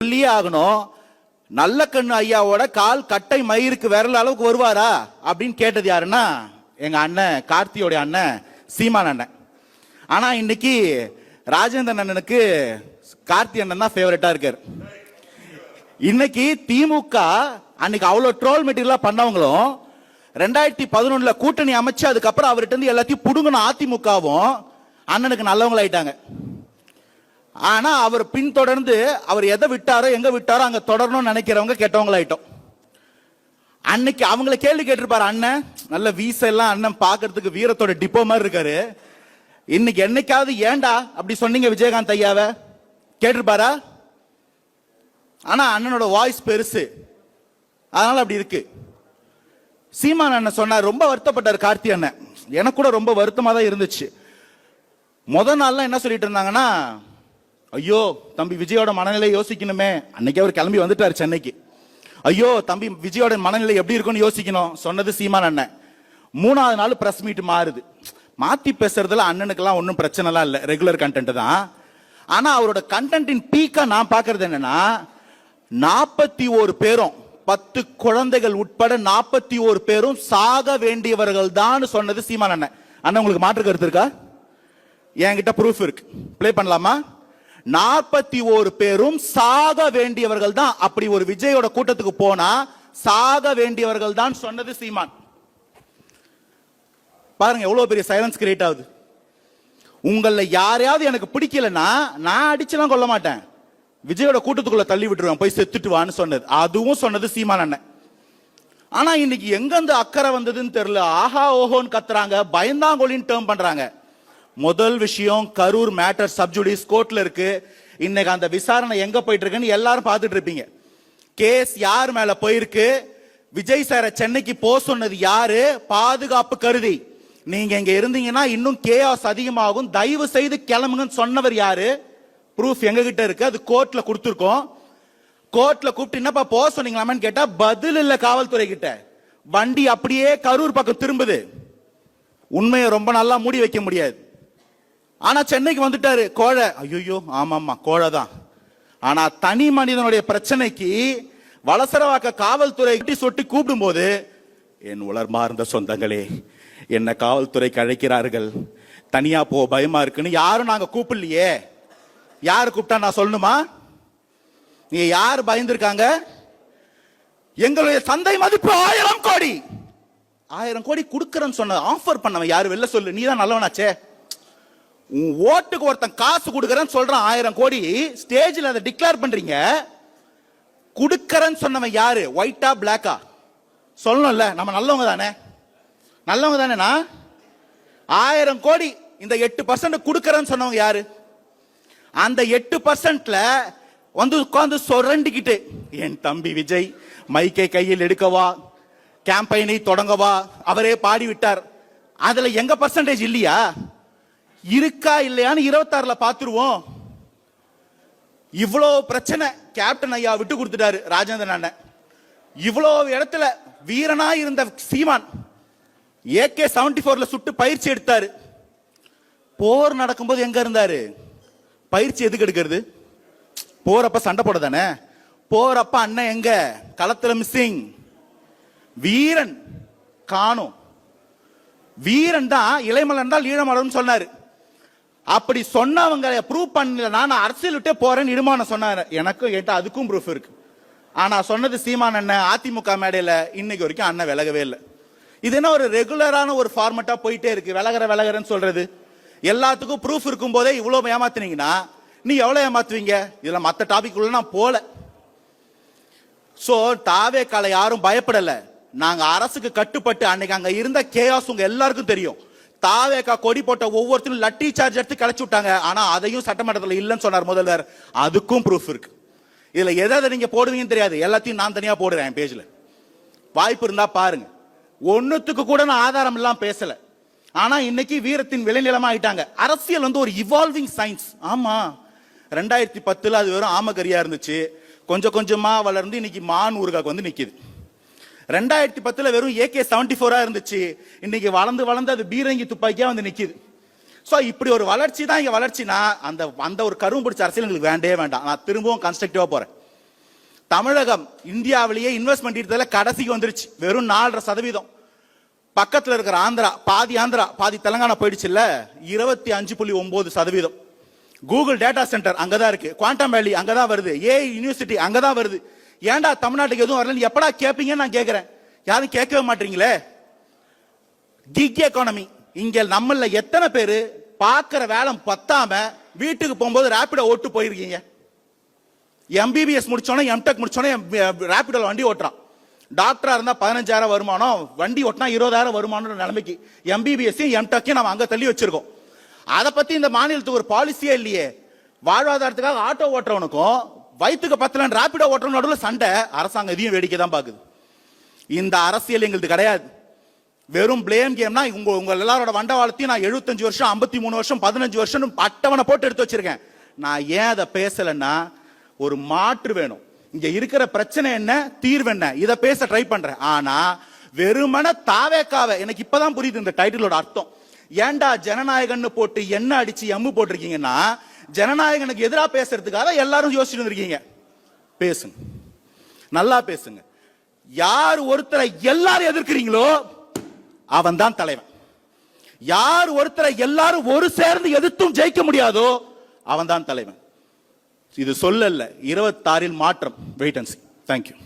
சொல்லியே ஆகணும். நல்ல கண்ணு ஐயாவோட கால் கட்டை மயிருக்கு விரல் அளவுக்கு வருவாரா அப்படின்னு கேட்டது யாருன்னா எங்க அண்ணன் கார்த்தியோட அண்ணன் சீமான் அண்ணன். ஆனா இன்னைக்கு ராஜேந்திரன் அண்ணனுக்கு கார்த்தி அண்ணன் தான் ஃபேவரட்டா இருக்காரு. இன்னைக்கு திமுக அன்னைக்கு அவ்வளவு ட்ரோல் மெட்டீரியலா பண்ணவங்களும் 2011 கூட்டணி அமைச்சு அதுக்கப்புறம் அவர்கிட்ட இருந்து எல்லாத்தையும் புடுங்கின அதிமுகவும் அண்ணனுக்கு நல்லவங்களாயிட்டாங்க. ஆனா அவர் பின்தொடர்ந்து அவர் எதை விட்டாரோ எங்க விட்டாரோ அங்க தொடரணும்னு நினைக்கிறவங்க கெட்டவங்களாயிட்டோம். அன்னைக்கு அவங்களை கேள்வி கேட்டிருப்பாரு, அண்ணன் நல்ல வீச எல்லாம் அண்ணன் பாக்குறதுக்கு வீரத்தோட டிப்போ மாதிரி இருக்காரு, இன்னைக்கு என்னைக்காவது ஏண்டா அப்படி சொன்னீங்க விஜயகாந்த் ஐயாவை கேட்டிருப்பாரா? ஆனா அண்ணனோட வாய்ஸ் பெருசு, அதனால அப்படி இருக்கு. சீமான் அண்ணன் சொன்னார், ரொம்ப வருத்தப்பட்டார் கார்த்தி அண்ணன். எனக்கு கூட ரொம்ப வருத்தமா தான் இருந்துச்சு. முதல் நாள்லாம் என்ன சொல்லிட்டு இருந்தாங்கன்னா, ஐயோ தம்பி விஜயோட மனநிலை யோசிக்கணுமே. அன்னைக்கு அவர் கிளம்பி வந்துட்டாரு சென்னைக்கு. ஐயோ தம்பி விஜயோட மனநிலை எப்படி இருக்கும்னு யோசிக்கணும் சொன்னது சீமான் அண்ணன். 3வது நாள் பிரஸ் மீட் மாறுது. மாத்தி பேசுறதுல அண்ணனுக்கெல்லாம் ஒன்றும் பிரச்சனைலாம் இல்லை, ரெகுலர் கண்டென்ட் தான். ஆனா அவரோட கண்டென்ட்டின் பீக்கா நான் பாக்குறது என்னன்னா, 41 பேரும் 10 குழந்தைகள் உட்பட 41 பேரும் சாக வேண்டியவர்கள் தான் சொன்னது சீமான் அண்ணன். அண்ணன் உங்களுக்கு மாற்று கருத்து இருக்கா? என்கிட்ட ப்ரூஃப் இருக்கு, பிளே பண்ணலாமா? 41 பேரும் சாக வேண்டியவர்கள் தான். அப்படி ஒரு விஜயோட கூட்டத்துக்கு போனா சாக வேண்டியவர்கள் தான் சொன்னது சீமான். பாருங்க எவ்வளவு பெரிய சைலன்ஸ் கிரியேட் ஆகுது. உங்கள யாரையாவது எனக்கு பிடிக்கலன்னா நான் அடிச்சுலாம் கொள்ள மாட்டேன், விஜயோட கூட்டத்துக்குள்ள தள்ளி விட்டுருவேன், போய் செத்துட்டு வான்னு சொன்னது அதுவும் சொன்னது சீமான் அண்ணன். ஆனா இன்னைக்கு எங்க அந்த அக்கறை வந்ததுன்னு தெரியல, ஆஹா ஓஹோன்னு கத்துறாங்க, பயந்தாங்கொழின்னு டேர்ம் பண்றாங்க. முதல் விஷயம், கரூர் மேட்டர் சப்ஜுடிஸ் கோர்ட்ல இருக்கு. இன்னைக்கு அந்த விசாரணை எங்க போயிட்டு இருக்குன்னு எல்லாரும் பார்த்துட்டு இருப்பீங்க. கேஸ் யார் மேல போயிருக்கு, விஜய் சார சென்னைக்கு போக சொன்னது யாரு, பாதுகாப்பு கருதி. நீங்க இங்க இருந்தீங்கன்னா இன்னும் கேஆஸ் அதிகமாகும், தயவு செய்து கிளம்புங்கன்னு சொன்னவர் யாரு? ப்ரூஃப் எங்க கிட்ட இருக்கு, அது கோர்ட்ல கொடுத்துருக்கோம். கோர்ட்ல கூப்பிட்டு என்னப்பா போக சொன்னீங்களாமன்னு கேட்டா பதில் இல்ல காவல்துறை கிட்ட. வண்டி அப்படியே கரூர் பக்கம் திரும்புது. உண்மையை ரொம்ப நல்லா மூடி வைக்க முடியாது. ஆனா சென்னைக்கு வந்துட்டாரு கோழை. ஐயோ ஆமாமா கோழை தான். ஆனா தனி மனிதனுடைய பிரச்சனைக்கு வலசரவாக்க காவல்துறை சொட்டி கூப்பிடும் போது, என் உலர்மார்ந்த சொந்தங்களே என்ன காவல்துறைக்கு அழைக்கிறார்கள், தனியா போ பயமா இருக்குன்னு யாரும் நாங்க கூப்பிடலையே. யாரு கூப்பிட்டா நான் சொல்லணுமா? நீ யாரு பயந்துருக்காங்க? எங்களுடைய சந்தை மதிப்பு 1000 கோடி. 1000 கோடி கொடுக்கறன்னு சொன்ன ஆஃபர் பண்ணவன் யாரு? வெளில சொல்லு, நீ தான் நல்லவனாச்சே. உன் ஓட்டுக்கு ஒருத்தன் காசு கொடுக்கறன்னு சொல்றான் 1000 கோடி, ஸ்டேஜில் அதை டிக்ளேர் பண்றீங்க. கொடுக்கறன்னு சொன்னவன் யாரு? ஒயிட்டா பிளாக்கா சொல்லணும்ல. நம்ம நல்லவங்க தானே, நல்லவங்க தானேனா? 1000 கோடி இந்த 8% கொடுக்கறன்னு சொன்னவங்க யாரு? அந்த 8%ல வந்து உட்கார்ந்து சொரண்டிக்கிட்டு, என் தம்பி விஜய் மைக்கை கையில் எடுக்கவா, கேம்பெயினை தொடங்கவா, அவரே பாடி விட்டார். அதுல எங்க பர்சன்டேஜ் இல்லையா? இருக்கா இல்லையான்னு 26ல பாத்துருவோம். இவ்வளவு பிரச்சனை கேப்டன் ஐயா விட்டு கொடுத்துட்டாரு ராஜேந்திரன் அண்ணன். இவ்வளவு இடத்துல வீரனா இருந்த சீமான் AK-74ல சுட்டு பயிற்சி எடுத்தாரு. போர் நடக்கும்போது எங்க இருந்தாரு? பயிற்சி எதுக்கு எடுக்கிறது? போறப்ப சண்டை போட தானே. போறப்ப அண்ணன் எங்க? களத்துல மிஸ்ஸிங். வீரன் காணும். வீரன் தான் இளைமலன் என்றால் ஈழமலர்னு சொன்னாரு. அப்படி சொன்னவங்க ப்ரூவ் பண்ணல, நான் அரசியல் விட்டே போறேன்னு இடுமான சொன்னாரு. எனக்கும் கேட்டா அதுக்கும் ப்ரூஃப் இருக்கு. ஆனா சொன்னது சீமான் அண்ணன் அதிமுக மேடையில இன்னைக்கு வரைக்கும் அண்ணன் விலகவே இல்லை. இது என்ன ஒரு ரெகுலரான ஒரு ஃபார்மட்டா போயிட்டே இருக்கு, விலகிறன்னு சொல்றது. எல்லாத்துக்கும் ப்ரூஃப் இருக்கும் போதே இவ்வளவு ஏமாத்தினீங்கன்னா நீ எவ்வளவு ஏமாத்துவீங்க? இதுல மத்த டாபிக் உள்ள நான் போல. சோ தாவே கால யாரும் பயப்படல. நாங்க அரசுக்கு கட்டுப்பட்டு அன்னைக்கு அங்க இருந்த கேஆஸ் உங்க எல்லாருக்கும் தெரியும். தாவேக்கா கொடி போட்ட ஒவ்வொருத்தரும் லட்டி சார்ஜ் எடுத்து கலைச்சு விட்டாங்க. ஆனா அதையும் சட்டமன்றத்தில் இல்லைன்னு சொன்னார் முதல்வர். அதுக்கும் ப்ரூஃப் இருக்கு. இதுல எதை நீங்க போடுவீங்கன்னு தெரியாது, எல்லாத்தையும் நான் தனியா போடுறேன் என் பேஜ்ல. வாய்ப்பு இருந்தா பாருங்க. ஒன்னுத்துக்கு கூட நான் ஆதாரம் எல்லாம் பேசல. ஆனா இன்னைக்கு வீரத்தின் விளைநிலமா ஆயிட்டாங்க. அரசியல் வந்து ஒரு இவால்விங் சயின்ஸ். ஆமா, 2010 அது வெறும் ஆமகரியா இருந்துச்சு, கொஞ்சம் கொஞ்சமா வளர்ந்து இன்னைக்கு மான் ஊருகாக்கு வந்து நிக்குது. 2010 வெறும் AK-74 இருந்துச்சு, இன்னைக்கு வளர்ந்து வளர்ந்து அது பீரங்கி துப்பாக்கியா வந்து நிக்குது. சோ இப்படி ஒரு வளர்ச்சி தான் இங்க வளர்ச்சினா அந்த ஒரு கரும்பு பிடிச்ச அரசியல் எங்களுக்கு வேண்டவே வேண்டாம். நான் திரும்பவும் கன்ஸ்ட்ரக்டிவா போறேன். தமிழகம் இந்தியாவிலேயே இன்வெஸ்ட்மெண்ட் ஈர்த்ததுல கடைசிக்கு வந்துருச்சு, வெறும் 4.5%. பக்கத்துல இருக்கிற ஆந்திரா பாதி தெலங்கானா போயிடுச்சு இல்ல, 25.9%. கூகுள் டேட்டா சென்டர் அங்கதான் இருக்கு, குவாண்டம் வேலி அங்கதான் வருது, ஏஐ யூனிவர்சிட்டி அங்கதான் வருது. ஏன்டா தமிழ்நாட்டுக்கு எதுவும் வரல, எப்படா கேட்பீங்கன்னு நான் கேட்கிறேன். யாரும் கேட்கவே மாட்டீங்களே. கிக் எக்கானமி, இங்க நம்மள எத்தனை பேரு பாக்குற வேலை பத்தாம வீட்டுக்கு போகும்போது ரேபிடோ ஓட்டு போயிருக்கீங்க? எம்பிபிஎஸ் முடிச்சோன்னே எம்டெக் முடிச்சோன்னே ரேபிடோல வண்டி ஓட்டுறான். டாக்டரா இருந்தா 15,000 வருமானம், வண்டி ஓட்டினா 20,000 வருமானம் நிலைமைக்கு எம்பிபிஎஸ் எம்டெக்கையும் நம்ம அங்க தள்ளி வச்சிருக்கோம். அதை பத்தி இந்த மாநிலத்துக்கு ஒரு பாலிசியே இல்லையே. வாழ்வாதாரத்துக்காக ஆட்டோ ஓட்டுறவனுக்கும் வயிற்றுக்கு பத்தல ரேபிடோ ஓட்டுறவன் நடுவில் சண்டை. அரசாங்கம் இதையும் வேடிக்கை தான் பாக்குது. இந்த அரசியல் எங்களுக்கு கிடையாது. வெறும் பிளேம் கேம்னா உங்க எல்லாரோட வண்டவாளத்தையும் நான் 75 வருஷம் 53 வருஷம் 15 வருஷம் அட்டவணை போட்டு எடுத்து வச்சிருக்கேன். நான் ஏன் அதை பேசலன்னா, ஒரு மாற்று வேணும். இங்க இருக்கிற பிரச்சனை என்ன, தீர்வு என்ன, இதை பேச ட்ரை பண்றேன். ஆனா வெறுமன தாவேக்காவை, எனக்கு இப்பதான் புரியுது இந்த டைட்டிலோட அர்த்தம். ஏன்டா ஜனநாயகன்னு போட்டு என்ன அடிச்சு எம்மு போட்டிருக்கீங்கன்னா, ஜனநாயகனுக்கு எதிராக பேசுறதுக்காக எல்லாரும் யோசிச்சுட்டு இருக்கீங்க. பேசுங்க, நல்லா பேசுங்க. யார் ஒருத்தரை எல்லாரும் எதிர்க்கிறீங்களோ அவன் தான் தலைவன். யார் ஒருத்தரை எல்லாரும் ஒரு சேர்ந்து எதிர்த்தும் ஜெயிக்க முடியாதோ அவன் தான் தலைவன். இது சொல்லல, 26 மாற்றம். Wait and see. Thank you.